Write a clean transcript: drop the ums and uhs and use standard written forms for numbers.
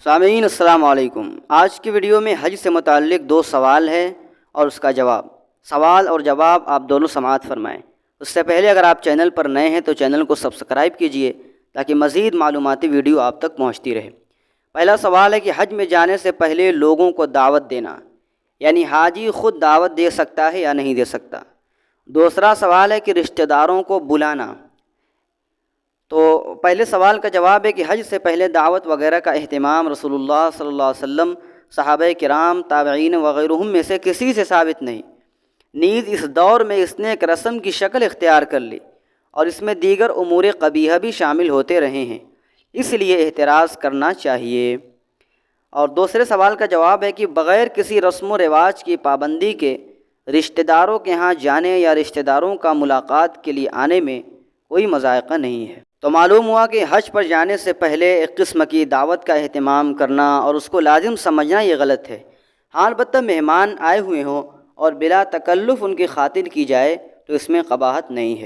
سامعین السلام علیکم۔ آج کی ویڈیو میں حج سے متعلق دو سوال ہے اور اس کا جواب۔ سوال اور جواب آپ دونوں سماعت فرمائیں۔ اس سے پہلے اگر آپ چینل پر نئے ہیں تو چینل کو سبسکرائب کیجئے تاکہ مزید معلوماتی ویڈیو آپ تک پہنچتی رہے۔ پہلا سوال ہے کہ حج میں جانے سے پہلے لوگوں کو دعوت دینا، یعنی حاجی خود دعوت دے سکتا ہے یا نہیں دے سکتا۔ دوسرا سوال ہے کہ رشتہ داروں کو بلانا۔ تو پہلے سوال کا جواب ہے کہ حج سے پہلے دعوت وغیرہ کا اہتمام رسول اللہ صلی اللہ علیہ وسلم، صحابہ کرام، تابعین وغیرہم میں سے کسی سے ثابت نہیں۔ نیز اس دور میں اس نے ایک رسم کی شکل اختیار کر لی اور اس میں دیگر امور قبیحہ بھی شامل ہوتے رہے ہیں، اس لیے احتراز کرنا چاہیے۔ اور دوسرے سوال کا جواب ہے کہ بغیر کسی رسم و رواج کی پابندی کے رشتہ داروں کے ہاں جانے یا رشتہ داروں کا ملاقات کے لیے آنے میں کوئی مذائقہ نہیں ہے۔ تو معلوم ہوا کہ حج پر جانے سے پہلے ایک قسم کی دعوت کا اہتمام کرنا اور اس کو لازم سمجھنا یہ غلط ہے۔ ہاں البتہ مہمان آئے ہوئے ہوں اور بلا تکلف ان کی خاطر کی جائے تو اس میں قباحت نہیں ہے۔